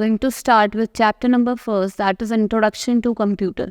going to start with chapter number first, that is introduction to computer.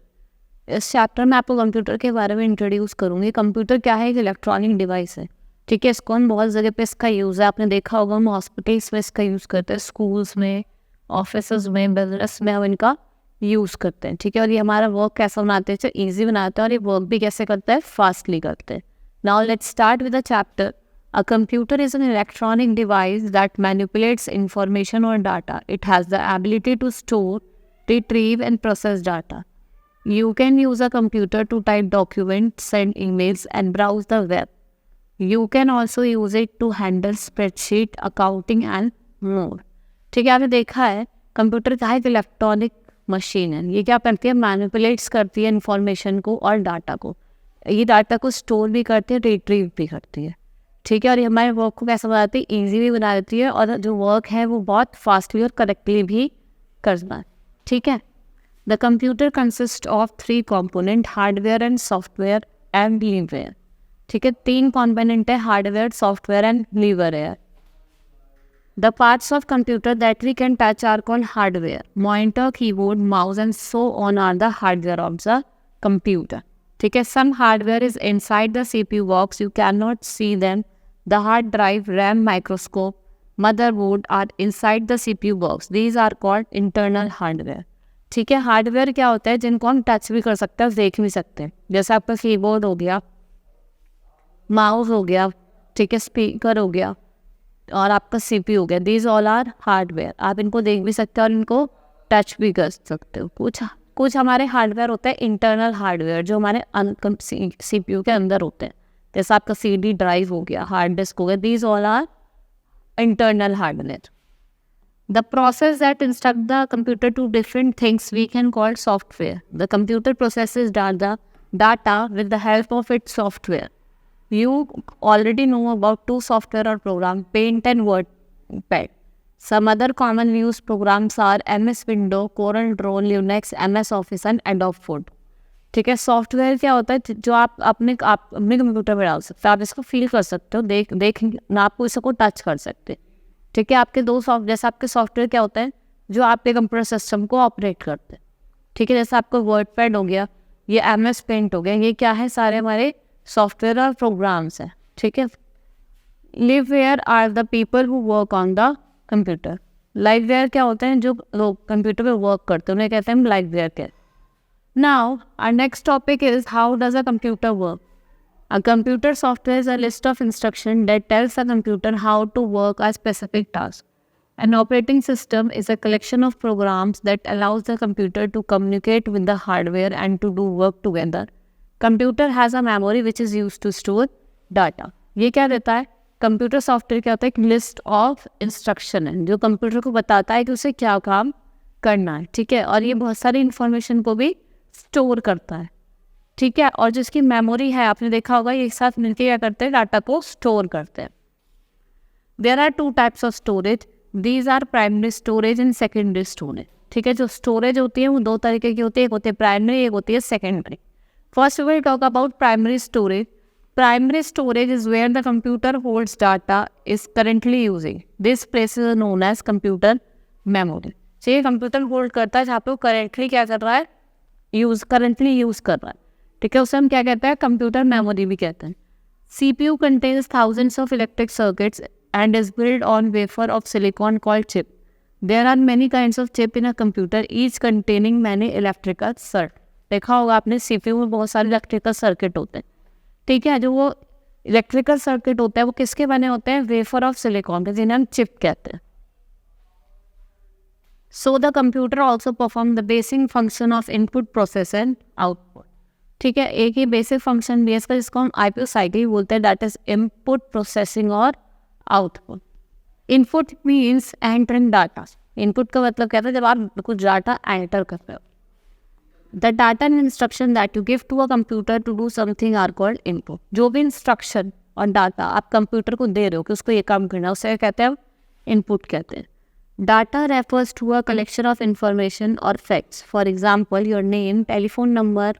इस chapter में आपको computer के बारे में इंट्रोड्यूस करूँगी. कंप्यूटर क्या है? एक इलेक्ट्रॉनिक डिवाइस है. ठीक है, इसको हम बहुत जगह पे इसका यूज़ है. आपने देखा होगा हम हॉस्पिटल्स में इसका यूज़ करते हैं, स्कूल्स में, ऑफिस में, बिजनेस में हम इनका यूज़ करते हैं. ठीक है, और ये हमारा वर्क कैसा बनाते हैं? ईजी बनाते हैं, और ये वर्क भी कैसे करता है? फास्टली करते हैं. Now let's start with the chapter. A computer is an electronic device that manipulates information or data. It has the ability to store, retrieve, and process data. You can use a computer to type documents, send emails, and browse the web. You can also use it to handle spreadsheet, accounting, and more. ठीक है, आपने देखा है computer क्या है? एक electronic machine है. ये क्या करती है? मैनिपुलेट्स करती है इन्फॉर्मेशन को और डाटा को. ये डाटा को स्टोर भी करती है, रिट्रीव भी करती है. ठीक है, और ये हमारे वर्क को कैसा बनाती है? ईजी भी बना देती है, और जो वर्क है वो बहुत फास्टली और करेक्टली भी करना है. ठीक है, the computer consist of 3 component, hardware and software and liveware. ठीक है, 3 कॉम्पोनेंट है, hardware, software and liveware. The parts of computer that we can touch are called hardware. Monitor, keyboard, mouse and so on are the hardware of the computer. ठीक है, some hardware is inside the CPU box. You cannot see them. The hard drive, RAM, microscope, motherboard are inside the CPU box. These are called internal hardware. ठीक है, hardware क्या होता है? जिनको हम touch भी कर सकते हैं, देख भी सकते हैं. जैसे आपका कीबोर्ड हो गया, माउस हो गया, ठीक है, स्पीकर हो गया, और आपका CPU हो गया. These all are hardware. आप इनको देख भी सकते हो और इनको टच भी कर सकते हो. कुछ हमारे हार्डवेयर होता है इंटरनल हार्डवेयर, जो हमारे CPU के अंदर होते हैं. जैसे आपका CD ड्राइव हो गया, हार्ड डिस्क हो गया. These all are internal hardware. The process that instruct the computer to different things we can call software. The computer processes data with the help of its software. You already know about 2 software or program, Paint and WordPad. Some other common used programs are MS Windows, Corel Draw, Linux, MS Office and Adobe Photo. ठीक है, software क्या होता है? जो आप अपने computer में डाल सकते हो. आप इसको फील कर सकते हो, देख ना, आपको इसको टच कर सकते. ठीक है, आपके 2 जैसे आपके सॉफ्टवेयर क्या होता है? जो आपके कंप्यूटर सिस्टम को ऑपरेट करते हैं. ठीक है, जैसे आपका वर्डपैड हो गया, ये MS पेंट हो गया, ये क्या है? सारे हमारे सॉफ्टवेयर और प्रोग्राम्स हैं. ठीक है, liveware are the people who work on the computer. Liveware क्या होते हैं? जो लोग कंप्यूटर पे वर्क करते हैं, उन्हें कहते हैं लाइववेयर के. Now our next topic is how does a computer work. A computer software is a list of instruction that tells a computer how to work a specific task. An operating system is a collection of programs that allows the computer to communicate with the hardware and to do work together. Computer has a memory which is used to store data. ये क्या देता है? Computer software क्या होता है? एक list of instruction है जो कंप्यूटर को बताता है कि उसे क्या काम करना है. ठीक है, और ये बहुत सारी इंफॉर्मेशन को भी स्टोर करता है. ठीक है, और जिसकी मेमोरी है, आपने देखा होगा, ये एक साथ मिलकर क्या करते हैं? डाटा को स्टोर करते हैं. There are 2 types of storage. These are primary storage and secondary storage. ठीक है, जो स्टोरेज होती है वो 2 तरीके की होती है. एक होती है प्राइमरी, एक होती है secondary. First, we will talk about primary storage. Primary storage is where the computer holds data is currently using. This place is known as computer memory. So, ये कंप्यूटर होल्ड करता है जहाँ पे वो करेंटली क्या कर रहा है? करंटली यूज़ कर रहा है. ठीक है, उसे हम क्या कहते हैं? कंप्यूटर मेमोरी भी कहते हैं. CPU contains thousands of electric circuits and is built on wafer of silicon called chip. There are many kinds of chip in a computer, each containing many electrical circuits. देखा होगा आपने CPU में बहुत सारे electrical circuit होते हैं. ठीक है, जो वो इलेक्ट्रिकल सर्किट होता है वो किसके बने होते हैं? वेफर ऑफ सिलिकॉन के, जिन्हें हम चिप कहते हैं. So the computer also perform the basic function of input, process and output. ठीक है, एक ही बेसिक फंक्शन भी है इसका, जिसको हम IPO साइकिल बोलते हैं, दैट इज इनपुट, प्रोसेसिंग और output. Input means entering data. Input का मतलब कहता है जब आप कुछ डाटा एंटर कर रहे हो. The data and instruction that you give to a computer to do something are called input. जो भी इंस्ट्रक्शन और डाटा आप कंप्यूटर को दे रहे हो कि उसको ये काम करना है, उसे कहते हैं इनपुट कहते हैं. Data refers to a collection of information or facts. For example, your name, telephone number,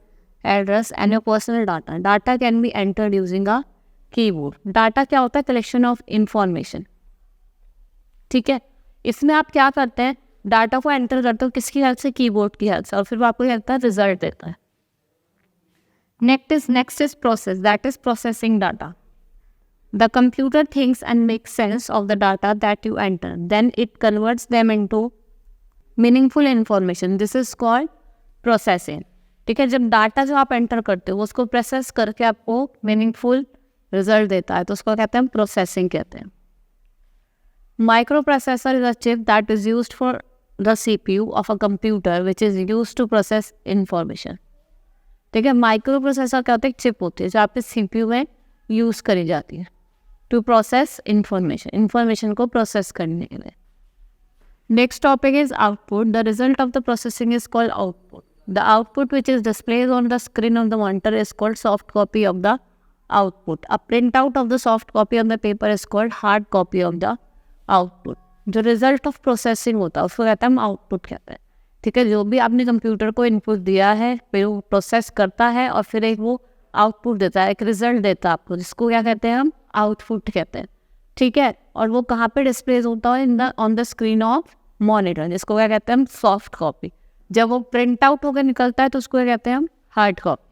address and your personal data. Data can be entered using a keyboard. Data क्या होता है? Collection of information. ठीक है, इसमें आप क्या करते हैं? डाटा को एंटर करते हो किसकी हेल्प से, कीबोर्ड की हेल्प से, और फिर वो आपको क्या करता है, रिजल्ट देता है. Next is process, that is processing data. The computer thinks and makes sense of the data that you enter. Then it converts them into meaningful information. This is called processing. ठीक है, जब data जो आप enter करते हो उसको process करके आपको मीनिंगफुल रिजल्ट देता है तो उसको कहते हैं प्रोसेसिंग कहते हैं. Micro processor is a chip that is used for the CPU of a computer which is used to process information. ठीक है, माइक्रो प्रोसेसर क्या होता है, एक चिप होती है जो आपके CPU में यूज़ करी जाती है टू प्रोसेस इंफॉर्मेशन को प्रोसेस करने के लिए. Next topic is output. The result of the processing is called output. The output which is displayed on the screen of the monitor is called soft copy of the output. A print out of the soft copy of the paper is called hard copy of the output. जो result of processing होता है उसको कहते हैं हम output कहते हैं. ठीक है, जो भी आपने कंप्यूटर को इनपुट दिया है फिर वो प्रोसेस करता है और फिर एक वो आउटपुट देता है, एक रिजल्ट देता है आपको, जिसको क्या कहते हैं हम आउटपुट कहते हैं. ठीक है, और वो कहाँ पे डिस्प्ले होता है, on the screen of monitor, जिसको क्या कहते हैं हम सॉफ्ट कॉपी. जब वो प्रिंट आउट होकर निकलता है तो उसको क्या कहते हैं हम hard copy.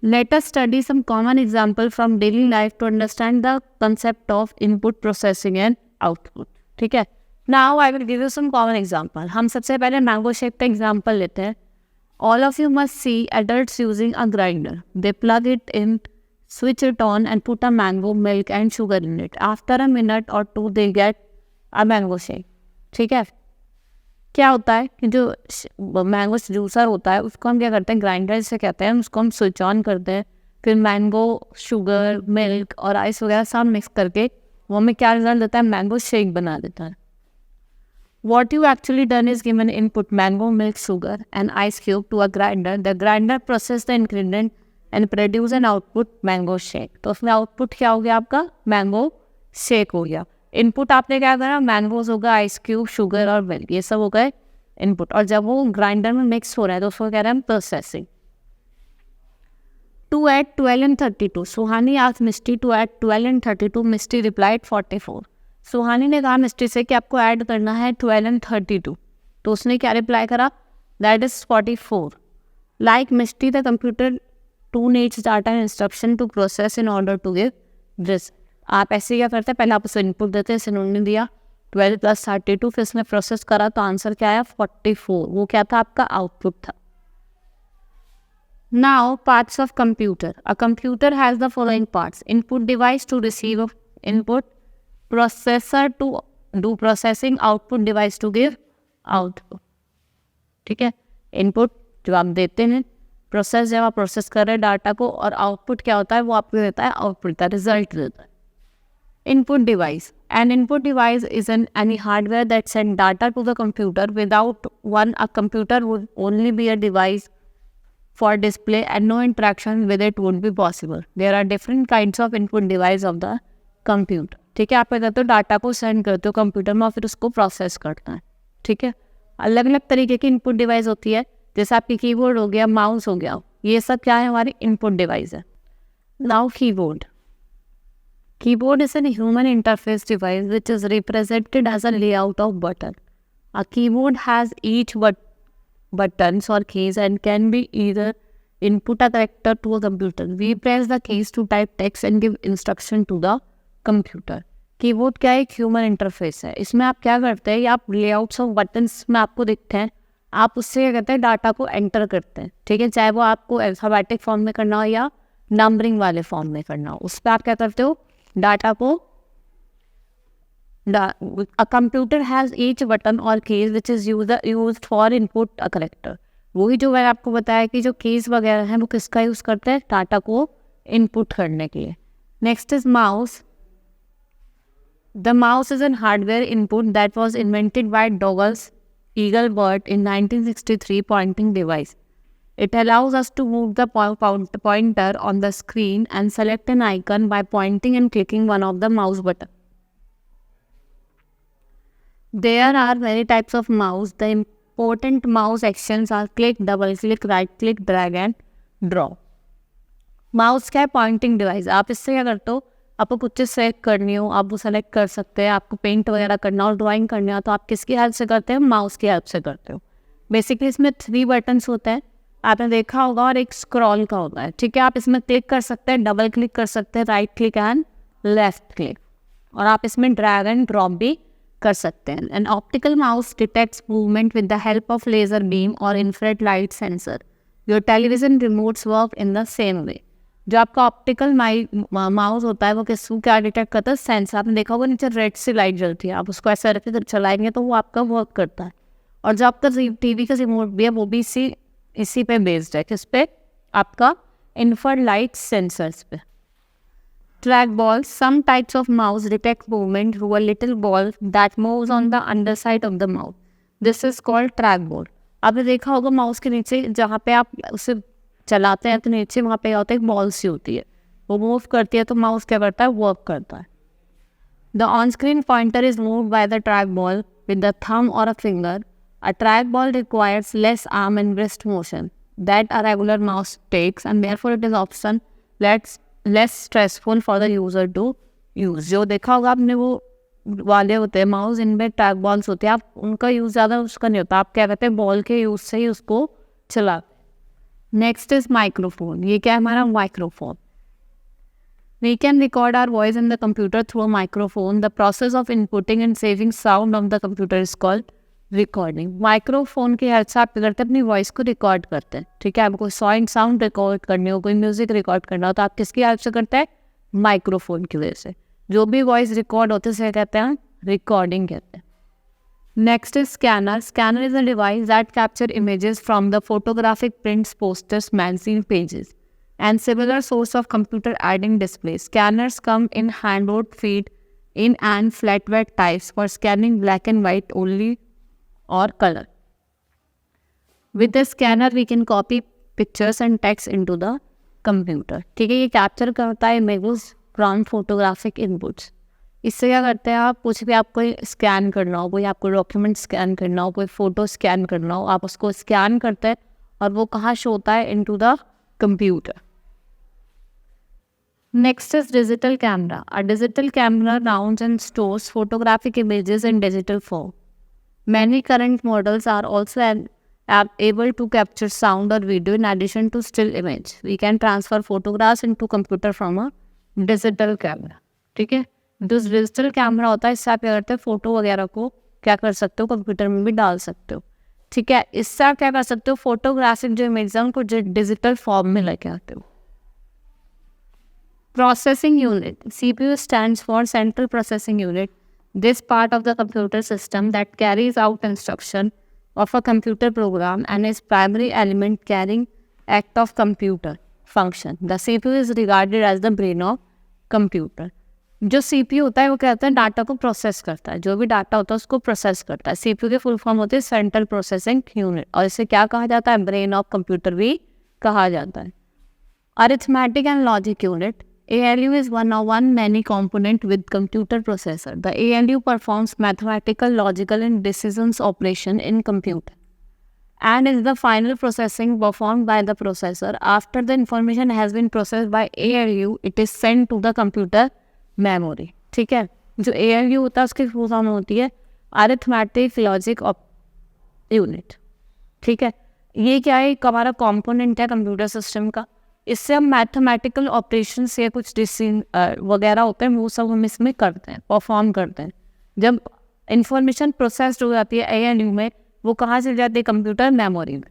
Let us study some common example from daily life to understand the concept of input processing and output. ठीक है, now I will give you some common example. हम सबसे पहले मैंगो शेक का एग्जांपल लेते हैं. All of you must see adults using a grinder. They plug it in, switch it on and put a mango, milk and sugar in it. After a minute or two they get a mango shake. ठीक है, क्या होता है कि जो mango juicer होता है उसको हम क्या करते हैं, ग्राइंडर से कहते हैं, उसको हम स्विच ऑन करते हैं, फिर मैंगो, शुगर, मिल्क और आइस वगैरह सब मिक्स करके वो हमें क्या रिजल्ट देता है, मैंगो शेक बना देता है. What you actually done is given input mango, milk, sugar and ice cube to a grinder. The grinder process the ingredient and produce an output mango shake. तो उसमें आउटपुट क्या हो गया आपका, मैंगो शेक हो गया. इनपुट आपने क्या करा, मैंगोज होगा, आइस क्यूब, शुगर और मिल्क, ये सब हो गए इनपुट. और जब वो ग्राइंडर में मिक्स हो रहा है तो उसको कह रहे हैं processing. To add 12 and 32. Suhani asked Misty to add 12 and 32. Misty replied 44. सुहानी ने कहा मिस्टी से कि आपको ऐड करना है 12 and 32. तो उसने क्या रिप्लाई करा, that is 44. Like misty the computer too needs data and instruction to process in order to give this. आप ऐसे क्या करते हैं, पहले आप उसे इनपुट देते हैं, इसे उन्होंने दिया 12 + 32, फिर इसने प्रोसेस करा तो आंसर क्या आया 44. वो क्या था, आपका आउटपुट था. Now parts of computer. A computer has the following parts. Input device to receive input, processor to do processing, output device to give output. ठीक है, इनपुट जो आप देते हैं, प्रोसेस जब आप प्रोसेस कर रहे हैं डाटा को, और आउटपुट क्या होता है, वो आपको देता है आउटपुट का रिजल्ट देता है. Input device. An input device is any hardware that send data to the computer. Without one a computer would only be a device for display and no interaction with it would be possible. There are different kinds of input device of the computer. ठीक है, आप क्या करते हो, data को send करते हो computer में और फिर उसको प्रोसेस करता है. ठीक है, अलग अलग तरीके की इनपुट डिवाइस होती है, जैसे आपकी कीबोर्ड हो गया, माउस हो गया, ये सब क्या है, हमारी इनपुट डिवाइस है. Now keyboard. Keyboard is an human interface device which is represented as a layout of button. A keyboard has each buttons or keys and can be either input or character to a computer. We press the keys to type text and give instruction to the computer. Keyboard क्या है, एक human interface है. इसमें आप क्या करते हैं, आप लेआउट्स ऑफ बटन्स में आपको दिखते हैं, आप उससे क्या करते हैं, डाटा को एंटर करते हैं. ठीक है, चाहे वो आपको अल्फाबेटिक फॉर्म में करना हो या नंबरिंग वाले फॉर्म में करना हो, उस पर आप क्या करते हो, डाटा को. A computer has each button or keys which is used for input a character. वही जो मैंने आपको बताया कि जो keys वगैरह हैं वो किसका यूज़ करते हैं, डाटा को इनपुट करने के लिए. Next is mouse. The mouse is an hardware input that was invented by Douglas Engelbart in 1963 pointing device. It allows us to move the pointer on the screen and select an icon by pointing and clicking one of the mouse buttons. There are many types of mouse. The important mouse actions are click, double click, right click, drag and drop. Mouse क्या है, pointing device. आप इससे क्या करते हो, आपको कुछ चीज़ select करनी हो आप वो सेलेक्ट कर सकते हैं, आपको पेंट वगैरह करना हो, ड्राइंग करना हो तो आप किसकी हेल्प से करते हैं, माउस की हेल्प से करते हो। बेसिकली इसमें 3 बटन्स होते हैं, आपने देखा होगा, और एक स्क्रॉल का होता है, ठीक है। आप इसमें क्लिक कर सकते हैं, डबल क्लिक कर सकते हैं, right click and left click, और आप इसमें ड्रैग एंड ड्रॉप भी कर सकते हैं। An optical mouse detects movement with the help of laser beam और infrared light sensor. Your television remotes work in the same way. जो आपका ऑप्टिकल माउस होता है वो क्या डिटेक्ट करता है, सेंसर। आपने देखा होगा नीचे रेड सी लाइट जलती है, आप उसको ऐसे रख के चलाएंगे तो वो आपका वर्क करता है। और जो आपका टीवी का रिमोट भी है वो भी इसी पे बेस्ड है, किस पे, आपका इंफ्रारेड लाइट सेंसर्स पे। Trackball. Some types of mouse detect movement through a little ball that moves on the underside of the mouse. This is called trackball. आपने देखा होगा माउस के नीचे जहाँ पे आप उसे चलाते हैं तो नीचे वहाँ पे होता है एक बॉल सी होती है, वो मूव करती है तो माउस क्या करता है, वर्क करता है। The on-screen pointer is moved by the trackball with the thumb or a finger. A trackball requires less arm and wrist motion that a regular mouse takes, and therefore it is often less stressful for the user to use. जो देखा होगा आपने वो वाले होते हैं mouse, इनमें track balls होते हैं, आप उनका यूज़ ज़्यादा उसका नहीं होता, आप क्या कहते हैं बॉल के यूज़ से ही उसको चलाते। Next is microphone. ये क्या है हमारा microphone. We can record our voice in the computer through a microphone. The process of inputting and saving sound of the computer is called recording. Microphone की help से आप क्या करते हैं, अपनी वॉइस को रिकॉर्ड करते हैं, ठीक है। आपको साउंड रिकॉर्ड करनी हो, कोई म्यूजिक रिकॉर्ड करना हो तो आप किसकी हेल्प से करते हैं, माइक्रोफोन की वजह से। जो भी वॉइस रिकॉर्ड होते हैं कहते हैं रिकॉर्डिंग कहते हैं। Next is scanner. Scanner is a device that capture images from the photographic prints, posters, magazine pages and similar source of computer aiding displays. Scanners come in handheld feed in and flatbed types for scanning black and white only or color. With the scanner we can copy pictures and text into the computer. ठीक है, ये capture करता है images from photographic inputs. इससे क्या करते हैं आप, कुछ भी आपको स्कैन करना हो, कोई आपको डॉक्यूमेंट स्कैन करना हो, कोई फोटो स्कैन करना हो, आप उसको स्कैन करते हैं और वो कहाँ शो होता है, into the computer. Next is digital camera. A digital camera mounts and stores photographic images in digital form. Many current models are also able to capture sound or video in addition to still image. We can transfer photographs into computer from a digital camera. ठीक है, जो digital camera होता है इससे आप क्या करते हैं, फोटो वगैरह को क्या कर सकते हो, कंप्यूटर में भी डाल सकते हो, ठीक है। इससे आप क्या कर सकते हो, फोटोग्राफिक जो इमेज है उनको डिजिटल फॉर्म में लेके आते हो। Processing unit. CPU stands for Central Processing Unit. This part of the computer system that carries out instruction of a computer program and is primary element carrying act of computer function. The CPU is regarded as the brain of computer. जो CPU होता है वो क्या होता है, data को process करता है, जो भी डाटा होता है उसको प्रोसेस करता है। CPU के फुल फॉर्म होते हैं सेंट्रल प्रोसेसिंग यूनिट, और इसे क्या कहा जाता है, ब्रेन ऑफ कंप्यूटर भी कहा जाता है। Arithmetic and logic unit. ALU is one many component with computer processor. The ALU performs mathematical, logical and decisions operation in computer and is the final processing performed by the processor. After the information has been processed by ALU, it is sent to the computer memory. ठीक है, जो ALU होता है उसकी full form होती है arithmetic logic unit, ठीक है। ये क्या है, हमारा कॉम्पोनेंट है कंप्यूटर सिस्टम का। इससे हम मैथमेटिकल ऑपरेशन से कुछ डिसीजन वगैरह होते हैं वो सब हम इसमें करते हैं, परफॉर्म करते हैं। जब इंफॉर्मेशन प्रोसेस्ड हो जाती है ALU में, वो कहाँ से जाती है, कंप्यूटर मेमोरी में।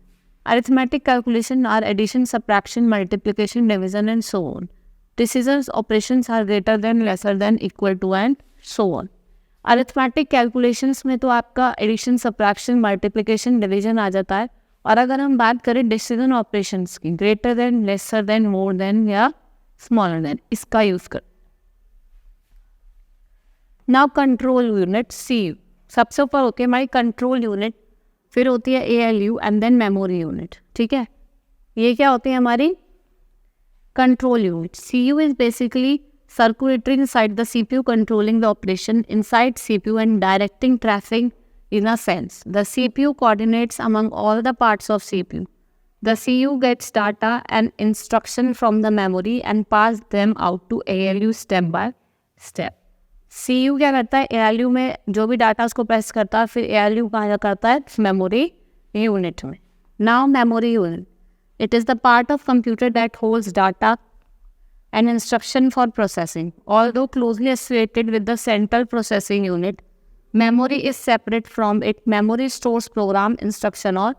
Arithmetic calculation are addition, subtraction, multiplication, division and so on. Decisions operations are greater than, lesser than, equal to and so on. Arithmetic calculations में तो आपका एडिशन, सब्ट्रैक्शन, मल्टीप्लिकेशन, डिवीजन आ जाता है। और अगर हम बात करें डिसीजन ऑपरेशंस की, greater than, lesser than, more than या स्मॉलर देन, इसका यूज कर। नाउ कंट्रोल यूनिट, CU सबसे ऊपर होती है हमारी कंट्रोल यूनिट, फिर होती है ALU and then memory unit, ठीक है। ये क्या होती है हमारी control unit. CU is basically circuitry inside the CPU controlling the operation inside CPU and directing traffic in a sense. The CPU coordinates among all the parts of CPU. The CU gets data and instruction from the memory and pass them out to ALU step by step. CU क्या करता है, ALU में जो भी data उसको press करता है, फिर ALU कहाँ करता है, मेमोरी यूनिट में। Now memory unit, it is the part of computer that holds data and instruction for processing. Although closely associated with the central processing unit, memory is separate from it. Memory stores program, instruction और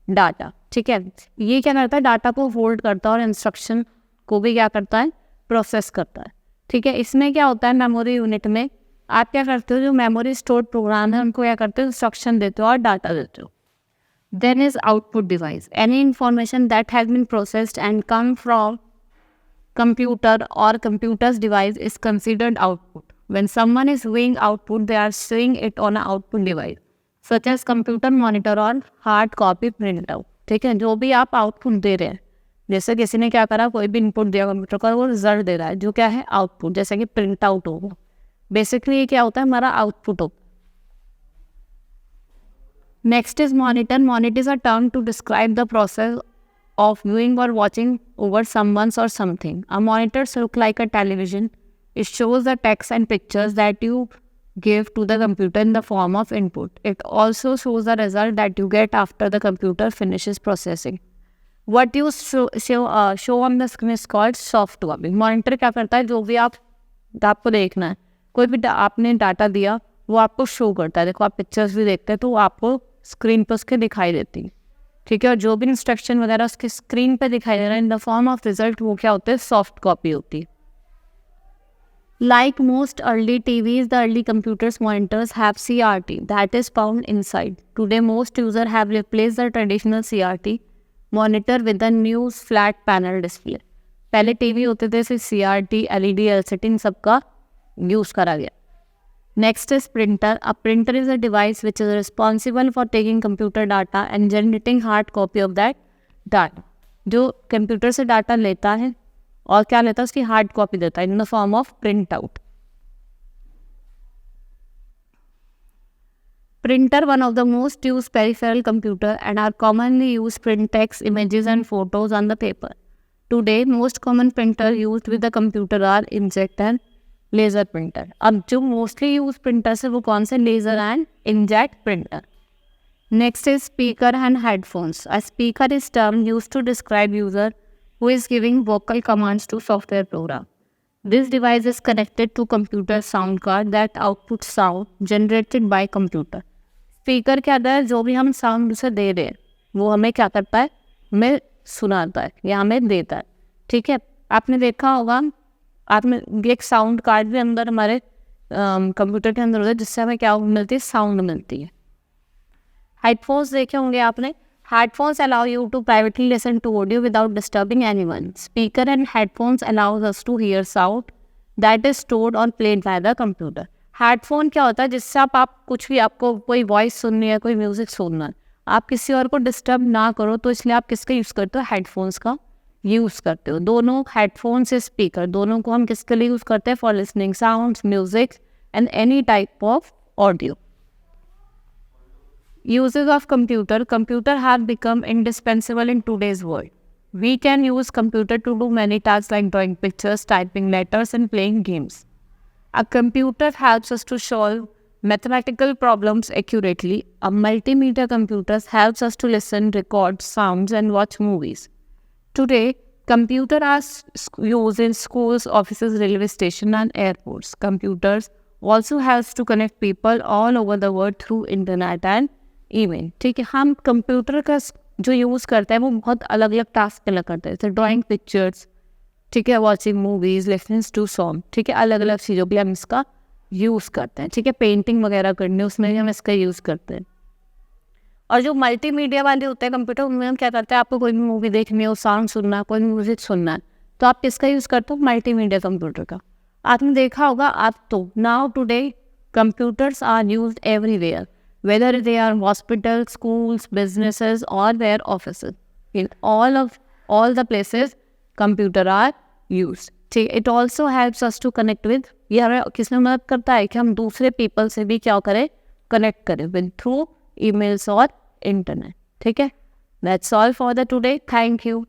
data. ठीक है, ये क्या करता है, data को hold करता है और इंस्ट्रक्शन को भी क्या करता है, प्रोसेस करता है। ठीक है, इसमें क्या होता है, मेमोरी यूनिट में आप क्या करते हो, जो मेमोरी स्टोर्ड प्रोग्राम है उनको क्या करते हो, इंस्ट्रक्शन देते हो और डाटा देते हो। Then is output device. Any information that has been processed and come from computer or computer's device is considered output. When someone is viewing output, they are seeing it on an output device, such as computer monitor or hard copy printout. ठीक है, जो भी आप output दे रहे हैं, जैसे किसी ने क्या करा, कोई भी इनपुट दिया कंप्यूटर का, वो रिजल्ट दे रहा है, जो क्या है, आउटपुट, जैसे कि प्रिंट आउट होगा। बेसिकली ये क्या होता है, हमारा आउटपुट होता है। Next is monitor. Monitor is a term to describe the process of viewing or watching over someone's or something. A monitor looks like a television. It shows the text and pictures that you give to the computer in the form of input. It also shows the result that you get after the computer finishes processing. What you show on the screen is called soft copy. Monitor क्या करता है, जो भी आपको देखना है, कोई भी आपने डाटा दिया वो आपको शो करता है। देखो आप पिक्चर्स भी देखते हैं तो आपको स्क्रीन पर उसके दिखाई देती है। ठीक है, और जो भी इंस्ट्रक्शन वगैरह उसके स्क्रीन पे दिखाई दे रहा है in the form of result, वो क्या होते हैं, सॉफ्ट कॉपी होती है। Like most early TVs, the early computers monitors have CRT that is found inside. Today, most users have replaced the traditional CRT monitor with a new flat panel display. पहले TV होते थे, फिर CRT, LED, LCD इन सबका use करा गया। Next is printer. A printer is a device which is responsible for taking computer data and generating hard copy of that data. जो computer से data लेता है और क्या लेता है, उसकी हार्ड कॉपी देता है in the form of print out. Printer, one of the most used peripheral computer and are commonly used print text, images and photos on the paper. Today, most common printer used with the computer are inkjet and laser printer. अब जो mostly use printers है वो कौन से, laser and inkjet printer. Next is speaker and headphones. A speaker is term use to describe user who is giving vocal commands to software program. This device is connected to computer sound card that output sound generated by computer. Speaker क्या है, जो भी हम sound उसे दे रहे हैं वो हमें क्या करता है, हमें सुनाता है या हमें देता है। ठीक है, आपने देखा होगा, आपने एक साउंड कार्ड भी अंदर हमारे कंप्यूटर के अंदर होता है, जिससे हमें क्या मिलती है, साउंड मिलती है। हेडफोन्स देखे होंगे आपने। Headphones allow you to privately listen to audio without disturbing anyone. Speaker and headphones allows us to hear sound that is stored और played by the computer. Headphone क्या होता है, जिससे आप कुछ भी, आपको कोई वॉइस सुननी है, कोई म्यूजिक सुनना है, आप किसी और को डिस्टर्ब ना करो, तो इसलिए आप किसका यूज़ करते हो, हेडफोन्स का यूज़ करते हो। दोनों हेडफोन से स्पीकर, दोनों को हम किसके लिए यूज़ करते हैं, for listening sounds, music and any type of audio. Uses of computer. Computer have become indispensable in today's world. We can use computer to do many tasks like drawing pictures, typing letters and playing games. A computer helps us to solve mathematical problems accurately. A multimedia computer helps us to listen, record sounds and watch movies. Today, computers are used in schools, offices, railway stations and airports. Computers also helps to connect people all over the world through internet and email. ठीक है, हम computer का जो use करते हैं वो बहुत अलग अलग टास्क के लिए करते हैं, जैसे ड्राइंग पिक्चर्स, ठीक है, watching movies, listening to song, ठीक है, अलग अलग चीज़ों के लिए हम इसका यूज़ करते हैं। ठीक है, पेंटिंग वगैरह करनी, उसमें भी हम इसका यूज़ करते हैं। और जो मल्टीमीडिया वाले होते हैं कंप्यूटर, उनमें हम क्या करते हैं, आपको कोई भी मूवी देखनी हो, सॉन्ग सुनना है, कोई म्यूजिक सुनना है, तो आप किसका यूज़ करते हो, मल्टीमीडिया कंप्यूटर का। आपने देखा होगा, आप तो now today computers are used everywhere, whether they are hospitals, schools, businesses or their offices. In all the places computer are used. ठीक, it also helps us to connect with, ये हमें किसमें मदद करता है कि हम दूसरे people से भी क्या करें, कनेक्ट करें with through emails और internet. ठीक है, that's all for the today. Thank you.